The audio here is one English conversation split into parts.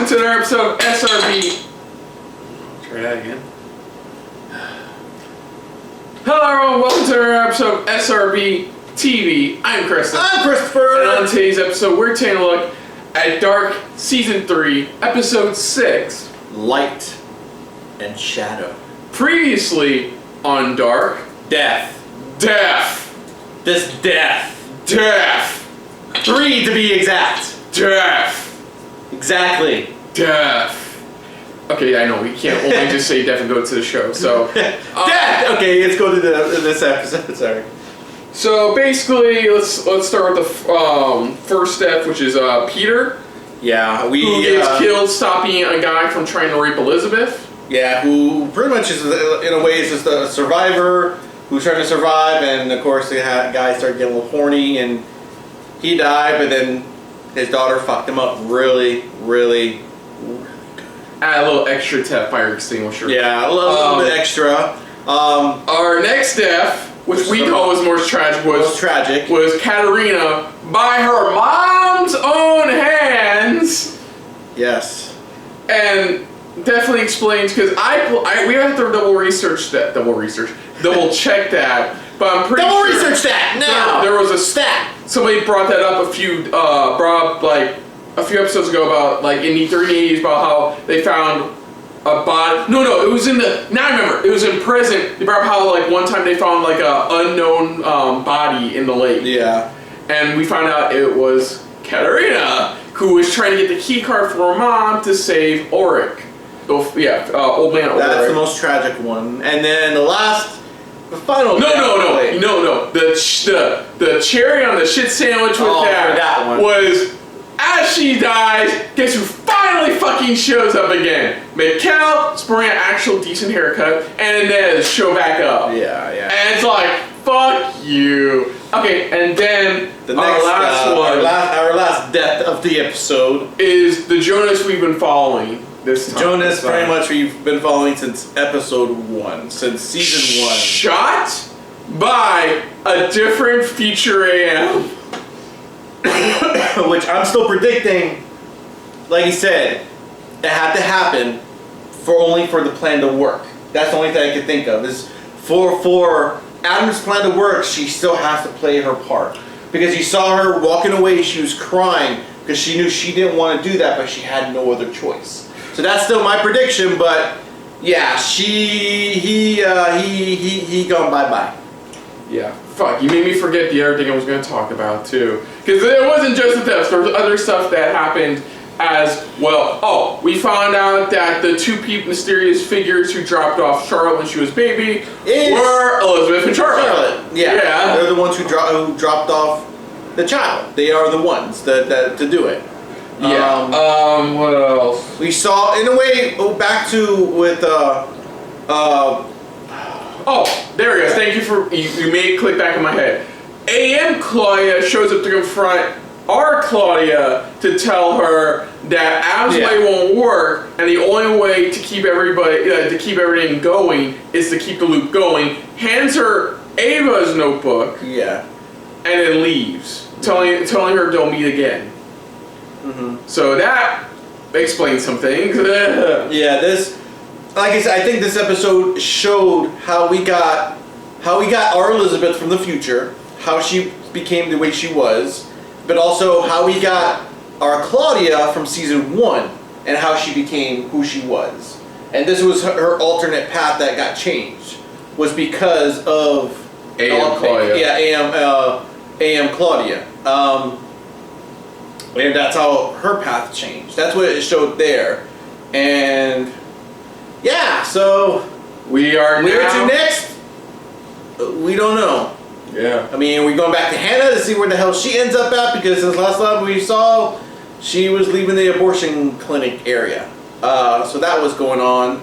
welcome to another episode of SRB. Try that again. Hello everyone, welcome to another episode of SRB TV. I'm Kristen. I'm Christopher. And on today's episode, we're taking a look at Dark Season 3, Episode 6. Light and shadow. Previously on Dark. Death. This death. 3 to be exact. Exactly. Okay, I know, we can't only just say death and go to the show, so... Death! Okay, let's go to this episode, sorry. So basically, let's start with the first death, which is Peter. Yeah, who gets killed stopping a guy from trying to rape Elizabeth. Yeah, who pretty much is, in a way, is just a survivor who's trying to survive, and of course the guy started getting a little horny, and he died, but then his daughter fucked him up really. Add a little extra to fire extinguisher. Yeah, a little bit extra. Our next death, which we thought was more tragic, was Katerina by her mom's own hands. Yes. And definitely explains, because we have to double check that, but I'm pretty sure research that now. There was a stat. Somebody brought that up a few episodes ago about, like, in the 30s, about how they found a body. No, it was in the. Now I remember. It was in prison. They brought up how, like, one time they found, like, a unknown body in the lake. Yeah. And we found out it was Katerina, who was trying to get the key card for her mom to save Ulrich. Old man Ulrich. That's the most tragic one. And then the final. No. The cherry on the shit sandwich with that one was, as she dies, guess who finally fucking shows up again? Mikkel, sporting an actual decent haircut, and then show back up. Yeah. And it's like, fuck you. Okay, and then our last death of the episode is the Jonas we've been following this time. Jonas, pretty much we've been following since episode 1, since season 1. Shot by a different future AM. Which I'm still predicting, like he said, it had to happen for the plan to work. That's the only thing I can think of, is for Adam's plan to work, she still has to play her part. Because you saw her walking away, she was crying because she knew she didn't want to do that, but she had no other choice. So that's still my prediction, but yeah, he gone bye-bye. Yeah, fuck, you made me forget the other thing I was going to talk about too. Because it wasn't just the deaths, there was other stuff that happened as well. Oh, we found out that the two mysterious figures who dropped off Charlotte when she was baby were Elizabeth and Charlotte. Yeah. They're the ones who dropped off the child. They are the ones that to do it. Yeah. What else? We saw, in a way, back to with oh, there it is. Thank you for you made it click back in my head. AM Claudia shows up to confront our Claudia to tell her that Adam's way won't work, and the only way to keep everything going is to keep the loop going. Hands her Ava's notebook. Yeah. And then leaves, telling her they'll meet again. Mm-hmm. So that explains some things. Yeah, like I said, I think this episode showed how we got our Elizabeth from the future, how she became the way she was, but also how we got our Claudia from season 1 and how she became who she was. And this was her alternate path that got changed, was because of AM Claudia. Yeah, AM Claudia. And that's how her path changed. That's what it showed there. And yeah, so where to next? We don't know. Yeah. I mean, we're going back to Hannah to see where the hell she ends up at, because since last time we saw, she was leaving the abortion clinic area. So that was going on.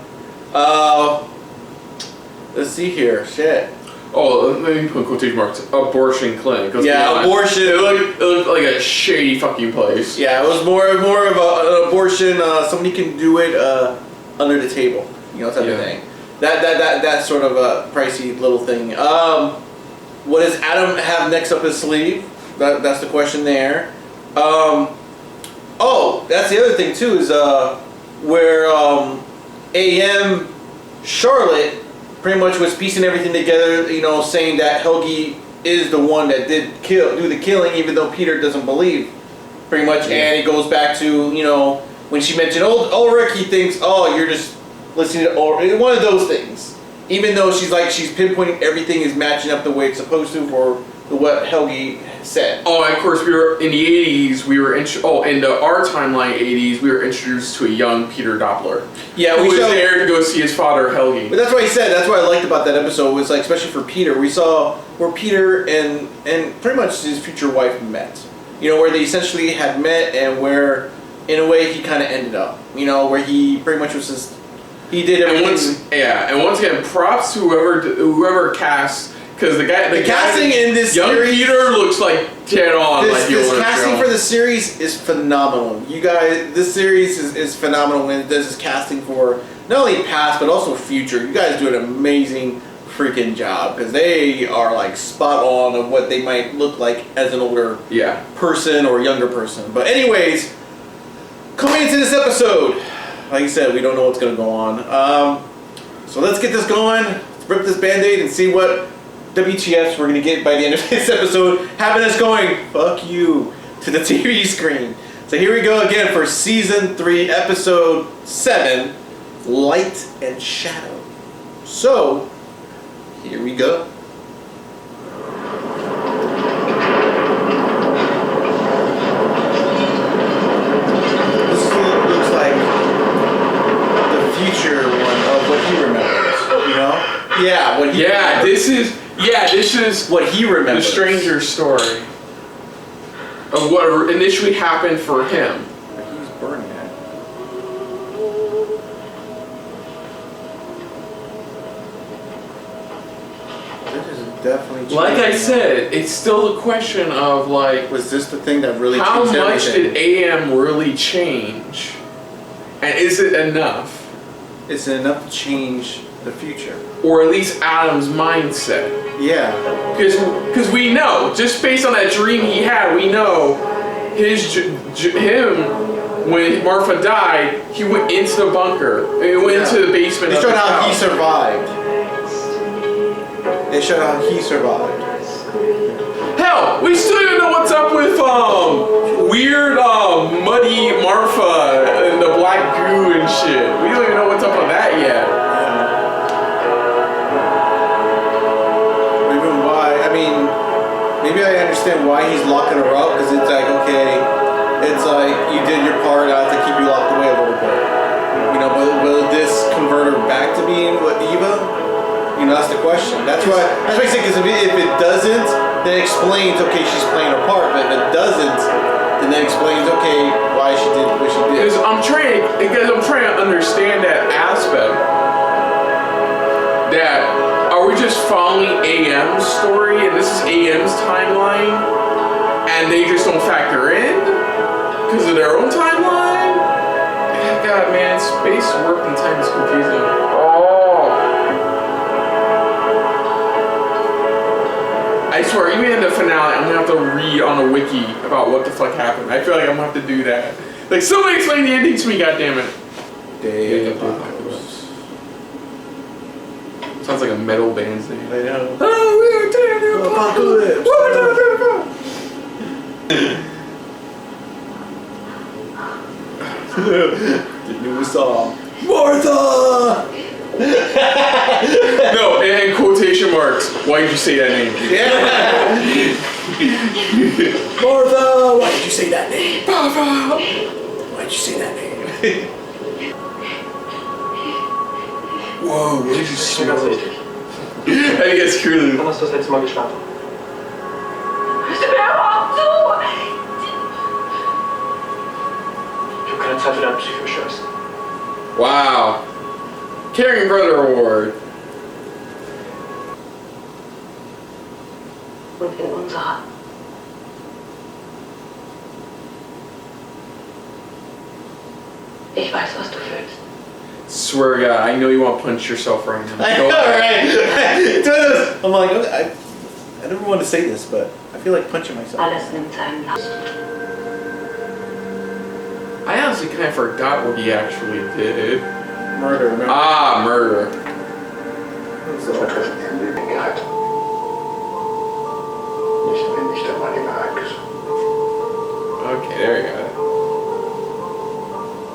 Let's see here. Shit. Oh, let me put quotation marks. Abortion clinic. Yeah, abortion. It looked like a shady fucking place. Yeah, it was more of an abortion. Somebody can do it under the table, type of thing. That sort of a pricey little thing. What does Adam have next up his sleeve? That's the question there. Oh, that's the other thing too, is where AM Charlotte pretty much was piecing everything together, you know, saying that Helgi is the one that do the killing, even though Peter doesn't believe, pretty much. Yeah. And it goes back to, you know, when she mentioned Ulrich, he thinks, oh, you're just listening to Ulrich. One of those things. Even though she's pinpointing everything is matching up the way it's supposed to for what Helgi said. Oh, and of course, we were in the 80s. We were in our timeline 80s. We were introduced to a young Peter Doppler. Yeah, who was there to go see his father Helgi. But that's what he said. That's what I liked about that episode. Was like, especially for Peter, we saw where Peter and pretty much his future wife met. You know, where they essentially had met, and where, in a way, he kind of ended up. You know, where he pretty much was just. He did everything. And once again, props to whoever cast, because the casting in this young series, Peter looks like dead on. This casting for the series is phenomenal. You guys, this series is phenomenal when it does this casting for not only past but also future. You guys do an amazing freaking job, because they are like spot on of what they might look like as an older person or younger person. But anyways, coming into this episode. Like I said, we don't know what's going to go on. So let's get this going. Let's rip this Band-Aid and see what WTFs we're going to get by the end of this episode. Having us going, fuck you, to the TV screen. So here we go again for Season 3, Episode 7, Light and Shadow. So, here we go. Future one of what he remembers, you know? Yeah, this is what he remembers. The stranger story of what initially happened for him. He's burning it. This is definitely changing. Like I said, it's still the question of like, was this the thing that really how changed much everything? did AM really change? And is it enough? Is it enough to change the future? Or at least Adam's mindset. Yeah. Because we know, just based on that dream he had, we know him, when Martha died, he went into the bunker. He went into the basement. They showed how he survived. They showed how he survived. Hell, we still don't know what's up with weird muddy Martha and the black goo and shit. We don't even know what's up with that yet. Even why? I mean, maybe I understand why he's locking her up, because it's like, okay, it's like you did your part. I have to keep you locked away a little bit. You know, but will this convert her back to being Eva? You know, that's the question. That's why I say, because if it doesn't, then it explains, okay, she's playing her part. But if it doesn't, then that explains, okay, why she did what she did. Because I'm trying to understand that aspect. That are we just following AM's story, and this is AM's timeline, and they just don't factor in because of their own timeline? God, man, space, work, and time is confusing. I swear, even in the finale, I'm gonna have to read on a wiki about what the fuck happened. I feel like I'm gonna have to do that. Like, somebody explain the ending to me, goddammit. Day of Apocalypse. Sounds like a metal band's name. I know. Oh, we are Day of the Apocalypse! The new song. Martha! No, and quotation marks. Why did you say that name? Yeah. Martha! Why did you say that name? Martha! Why did you say that name? Whoa, what did you say? I think it's cool. Wann hast du das letzte Mal geschlafen? Hörst du mir überhaupt zu? Ich habe keine Zeit für deinen Psycho-Scheiß. Wow. Caring Brother Award. Und in unserer. Ich weiß, was du fühlst. Swear to God, I know you want to punch yourself right now. I know, right? It's one of those, I'm like, I never want to say this, but I feel like punching myself. Alles nimmt seinen Lauf. I honestly kind of forgot what he actually did. Murder, remember? Ah, murder. Vertreffen Sie ein Leben gehalten. Nicht, wenn nicht einmal im Ereignis. Okay, there you go.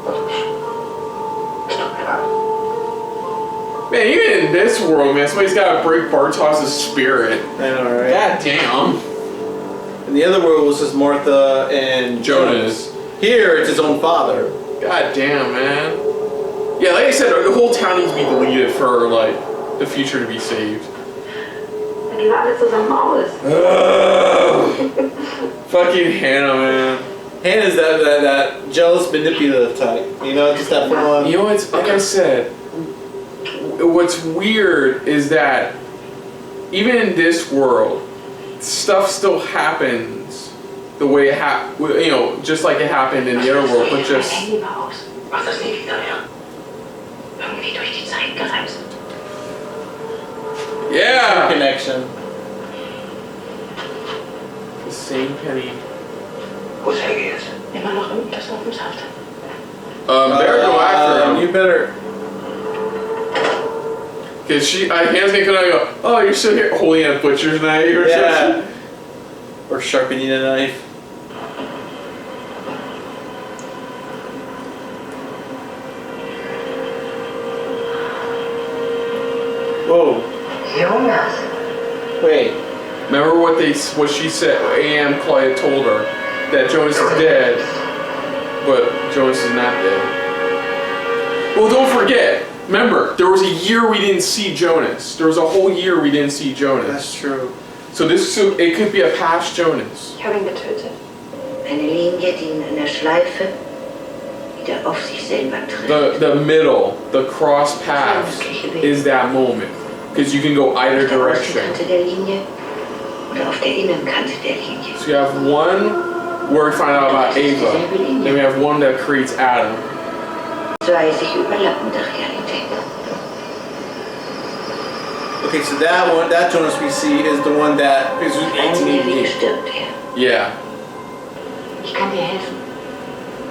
Das ist... Es tut mir leid. Man, even in this world, man, somebody's got to break Bartos's spirit. I know, right? God damn. In the other world was just Martha and Jonas. Here, it's his own father. God damn, man. Yeah, like I said, the whole town needs to be deleted for, like, the future to be saved. Dann gehen wir alle zusammen aus. Fucking Hannah, man. Hannah's that jealous, manipulative type. You know, just that full on. You know, it's like I said, what's weird is that even in this world, stuff still happens the way it just like it happened in the other world, but just... Handy war aus. Mach das nie wieder, ja? Irgendwie durch die Zeit gereist. Yeah! Connection. The same penny. Wo ist Helge jetzt? Immer noch im Untersuchungshaft. Better go after him. You better. Cause Hannah's gonna come out and go, oh, you're still here holding a butcher's knife or something. Or sharpening a knife. Whoa. Jonas. Wait. Remember what she said? A.M. Claudia told her that Jonas is dead, but Jonas is not dead. Well, don't forget. Remember, there was a year we didn't see Jonas. There was a whole year we didn't see Jonas. That's true. So it could be a past Jonas. Ich habe ihn getötet. Eine Linie, die in einer Schleife wieder auf sich selber trifft. The middle, the cross paths, is that moment. Because you can go either Auf der direction. Außenkante der Linie oder auf der Innenkante der Linie. So you have one where we find out about Eva, then we have one that creates Adam. Zwei sich überlappende Realitäten. Okay, so that Jonas we see is the one that is Eine Linie 1888. stirbt er. Yeah. Ich kann dir helfen.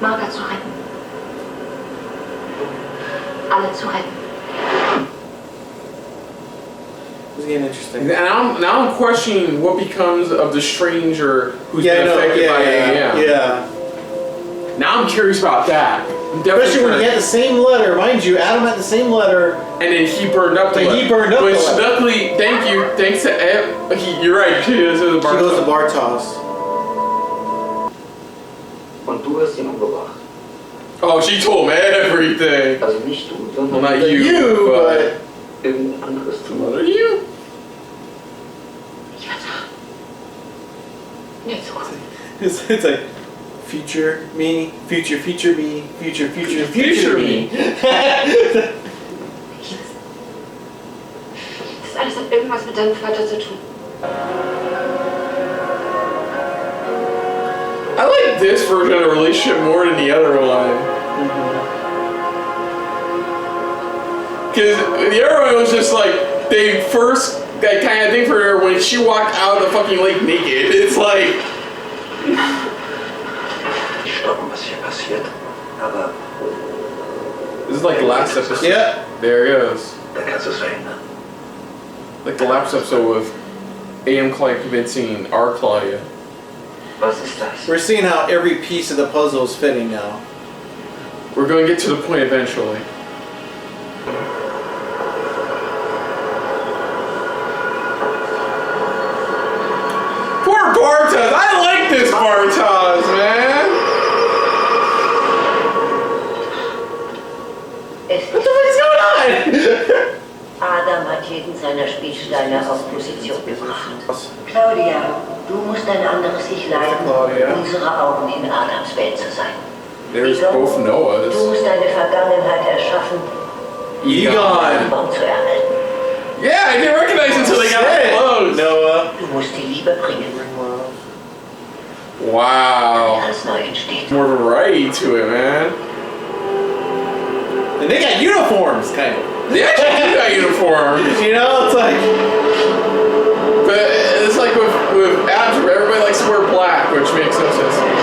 Marker zu retten. Alle zu retten. This is getting interesting. And now I'm questioning what becomes of the stranger who's been affected by AM. Yeah. Now I'm curious about that. I'm definitely Especially when he curious. had the same letter, mind you, Adam had the same letter. And then he burned up the Like, he letter. burned up Which the letter. luckily, thanks to Ed, you're right, she goes to the bar. She goes to Bartos. Und du hast ihn umgebracht. Oh, she told him everything. Also nicht du, Well, sondern not you, but irgendein anderes some other you. Ich versag. In der Zukunft. It's like future me, future me, future Future me. me. Das alles hat irgendwas mit deinem Vater zu tun. I like this version of the relationship more than the other one. Because the other one was just like, they first got kind of thing for her when she walked out of the fucking lake naked. It's like, nicht stoppen, was hier passiert. Aber this is like the last episode. Yeah. There it goes. dann kannst du es verhindern. Like the last episode with A.M. Claudia convincing our Claudia. Was ist das? We're seeing how every piece of the puzzle is fitting now. We're going to get to the point eventually. Poor Bartos! I like this Bartos, man! What the fuck is going on? Adam hat jeden seiner Spielsteine auf Position gebracht. Claudia, du musst ein anderes Ich leiden, Claudia. um unsere Augen in Adams Welt zu sein. There's Egon, both Noahs. du musst eine Vergangenheit erschaffen, Egon. um zu erhalten. Yeah, I didn't recognize it until they got close. Noah. Du musst die Liebe bringen, Wow. die als neu entsteht. More variety to it, man. And they got uniforms, kind of. They actually do got uniforms. You know, it's like. But it's like with Adams, everybody likes to wear black, which makes no sense to me.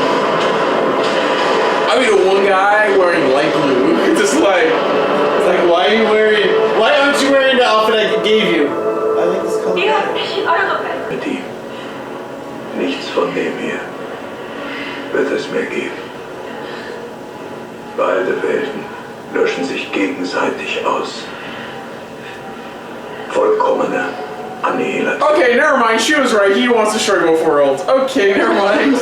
I mean, the one guy wearing light blue. It's just like, It's like, why aren't you wearing the outfit I gave you? I like this color. Mit ihm. Nichts von dem hier wird es mehr geben. Beide Welten löschen sich gegenseitig aus. Vollkommene Annihilation. okay, never mind. She was right. He wants to share both worlds. Okay, never mind.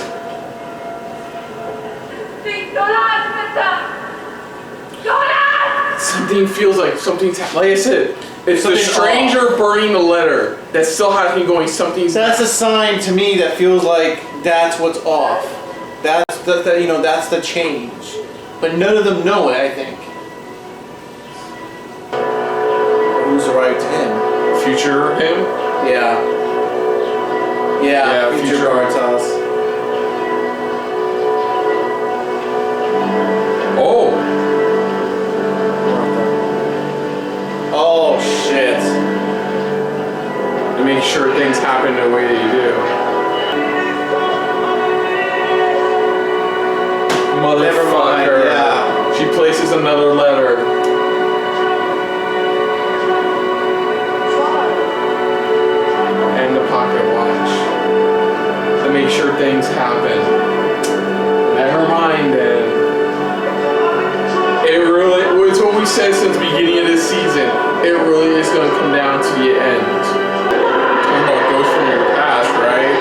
Something feels like something's like I said. It's the Something stranger burning the letter that still has me going. Something's. That's a sign to me that feels like that's what's off. That's that's the change. But none of them know it, I think. Who's right to him? Future him. Yeah. Yeah, future future Caritas. Oh. Oh shit. To make sure things happen the way they do. Never mind, Motherfucker. yeah. She places another letter. And the pocket watch. To make sure things happen. Never mind then. It really, it's what we said since the beginning of this season. It really is going to come down to the end. Talking about ghosts from your past, right?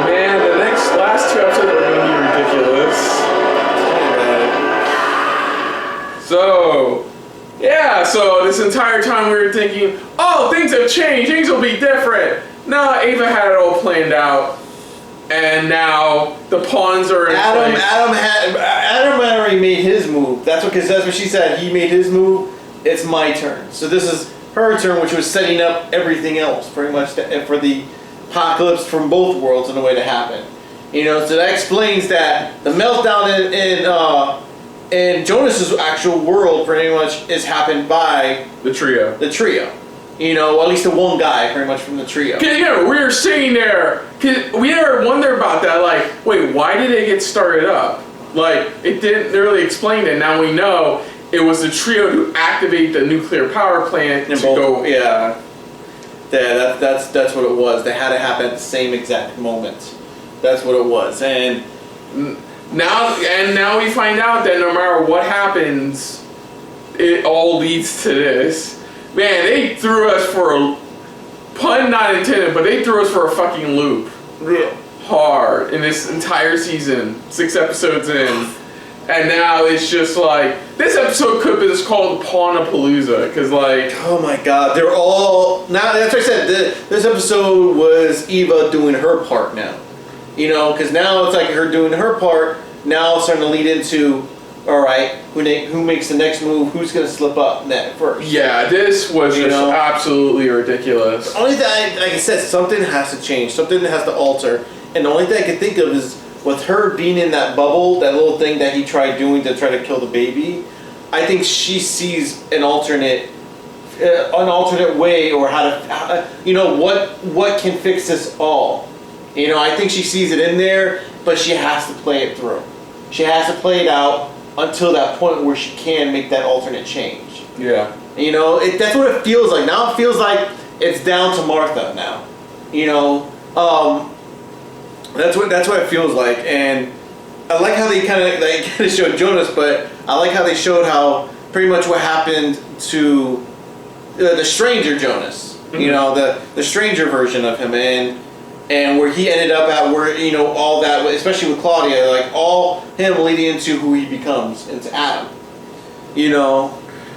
Man, the last two episodes are going to be ridiculous. So, yeah, so this entire time we were thinking, oh, things have changed, things will be different. No, Ava had it all planned out, and now the pawns are in place. Adam had already made his move. That's what she said. He made his move. It's my turn. So this is her turn, which was setting up everything else, pretty much, for the apocalypse from both worlds in a way to happen. So that explains that the meltdown in Jonas's actual world pretty much is happened by The trio. the trio. At least the one guy pretty much from the trio. Cause, we were sitting there, cause we never wonder about that, like, wait, why did they get started up? Like, it didn't really explain it. Now we know it was the trio to activate the nuclear power plant to go. Yeah. Yeah, that's what it was. They had to happen at the same exact moment. That's what it was. And now we find out that no matter what happens, it all leads to this. Man, they threw us for a pun not intended, but they threw us for a fucking loop. real Hard in this entire season, 6 episodes in. And now it's just like, this episode could have been called Pawnapalooza, because like... Oh my god, they're all... Now, that's what I said, this episode was Eva doing her part now. Because now it's like her doing her part, now it's starting to lead into, alright, who makes the next move, who's going to slip up first. Yeah, this was just absolutely ridiculous. The only thing, like I said, something has to change, something has to alter, and the only thing I can think of is with her being in that bubble, that little thing that he tried doing to try to kill the baby, I think she sees an alternate way, or how to, what can fix this all. I think she sees it in there, but she has to play it through. She has to play it out until that point where she can make that alternate change. Yeah. That's what it feels like. Now it feels like it's down to Martha now. That's what it feels like, and I like how they kind of showed Jonas, but I like how they showed how pretty much what happened to the stranger Jonas. Mm-hmm. The stranger version of him, and where he ended up at, where all that, especially with Claudia, like all him leading into who he becomes, into Adam.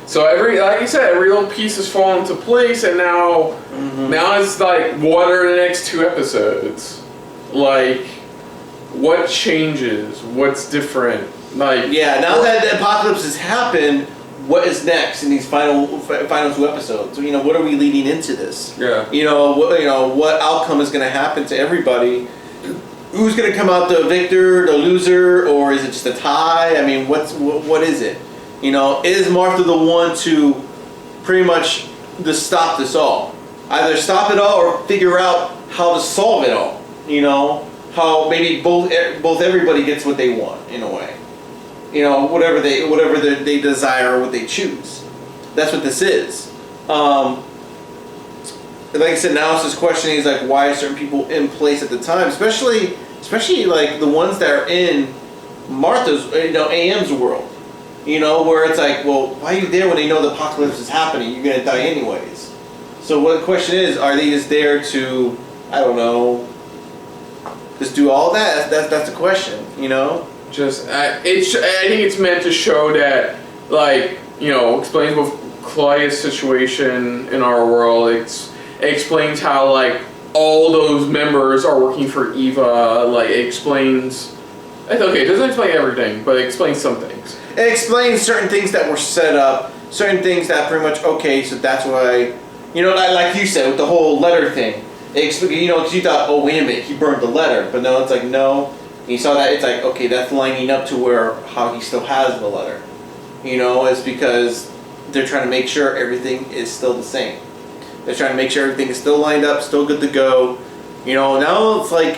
So like you said, every little piece has fallen into place, and now it's like, what are the next 2 episodes? Like, what changes? What's different? Like, yeah, now that the apocalypse has happened, what is next in these final 2 episodes? What are we leading into this? Yeah. What outcome is going to happen to everybody? Who's going to come out the victor, the loser, or is it just a tie? I mean, what is it? Is Martha the one to pretty much to stop this all. Either stop it all or figure out how to solve it all. You know, how maybe both everybody gets what they want in a way. You know, whatever they desire, what they choose. That's what this is. Like I said, now it's just questioning is like why are certain people in place at the time, especially like the ones that are in Martha's, AM's world. You know, where it's like, well, why are you there when they know the apocalypse is happening? You're gonna die anyways. So what the question is, are they just there to, I don't know, just do all that? That's the question, you know? I think it's meant to show that, like, explains both Claudia's situation in our world. It explains how, like, all those members are working for Eva. Like, it explains... It's okay, it doesn't explain everything, but it explains some things. It explains certain things that were set up, certain things that pretty much, okay, so that's why... like you said, with the whole letter thing. Because you thought, oh, wait a minute, he burned the letter. But no, it's like, no. And you saw that, it's like, okay, that's lining up to how he still has the letter. It's because they're trying to make sure everything is still the same. They're trying to make sure everything is still lined up, still good to go. Now it's like,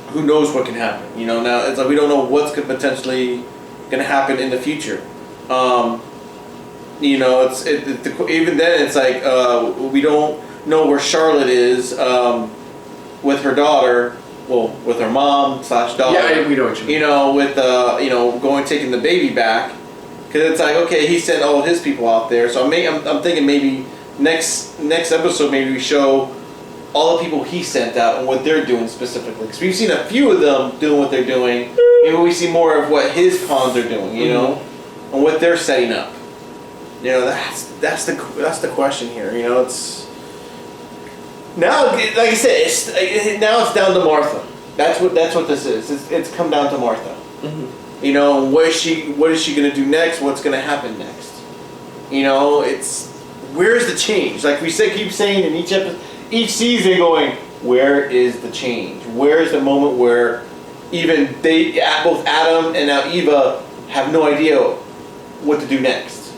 who knows what can happen? Now it's like we don't know what's potentially going to happen in the future. Even then it's like we don't know where Charlotte is with her daughter. Well, with her mom / daughter. Yeah, we know what you mean. With taking the baby back, because it's like, okay, he sent all of his people out there. So I'm thinking maybe next episode maybe we show all the people he sent out and what they're doing specifically. Because we've seen a few of them doing what they're doing. Maybe we see more of what his pawns are doing, and what they're setting up. That's the question here. It's now, like I said, now it's down to Martha. That's what this is. It's come down to Martha. Mm-hmm. What is she gonna do next? What's gonna happen next? It's where's the change? Like we keep saying in each episode, each season, going, where is the change? Where is the moment where even both Adam and now Eva have no idea what to do next?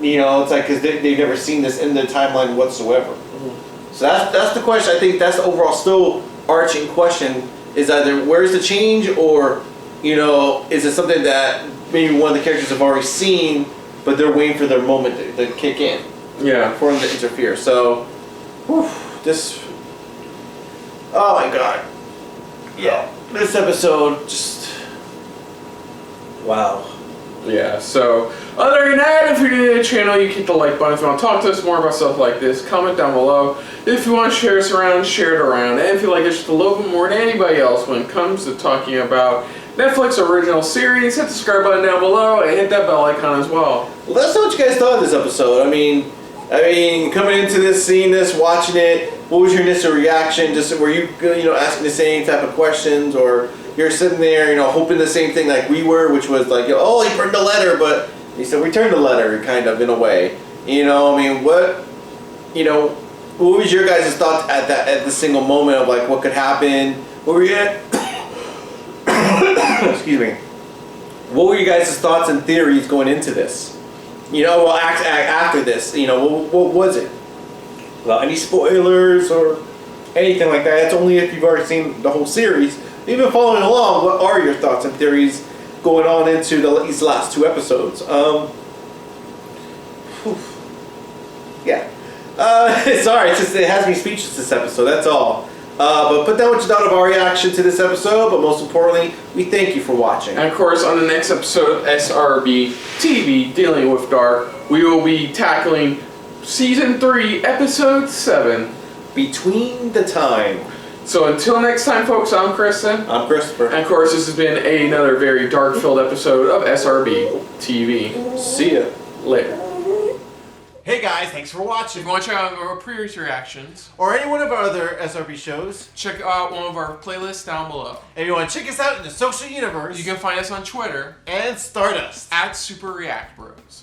It's like because they've never seen this in the timeline whatsoever. Mm-hmm. So that's the question. I think that's the overall still arching question is either where's the change or, is it something that maybe one of the characters have already seen, but they're waiting for their moment to kick in. Yeah. For them to interfere. So, oh my God. Yeah. This episode just, wow. Yeah, so other than that, if you're new to the channel, you hit the like button. If you want to talk to us more about stuff like this, comment down below. If you want to share us around, share it around. And if you like us just a little bit more than anybody else when it comes to talking about Netflix original series, hit the subscribe button down below and hit that bell icon as well. Let us know what you guys thought of this episode. I mean, coming into this, seeing this, watching it, what was your initial reaction? Just were you, asking the same type of questions, or you're sitting there, hoping the same thing like we were, which was like, oh, he burned the letter, but he said return the letter, kind of in a way. What was your guys' thoughts at the single moment of like what could happen? What were you at? Excuse me. What were you guys' thoughts and theories going into this? After this, what was it? Without any spoilers or anything like that. It's only if you've already seen the whole series. You've been following along. What are your thoughts and theories going on into these last two episodes? Yeah. Sorry, it has me speechless this episode. That's all. But put down what you thought of our reaction to this episode. But most importantly, we thank you for watching. And of course, on the next episode of SRB TV Dealing with Dark, we will be tackling Season 3, Episode 7, Between the Time. So until next time, folks, I'm Kristen. I'm Christopher. And of course, this has been another very dark-filled episode of SRB TV. See ya. Later. Hey guys, thanks for watching. If you want to check out our previous reactions, or any one of our other SRB shows, check out one of our playlists down below. And if you want to check us out in the social universe, you can find us on Twitter and Stardust @SuperReactBros.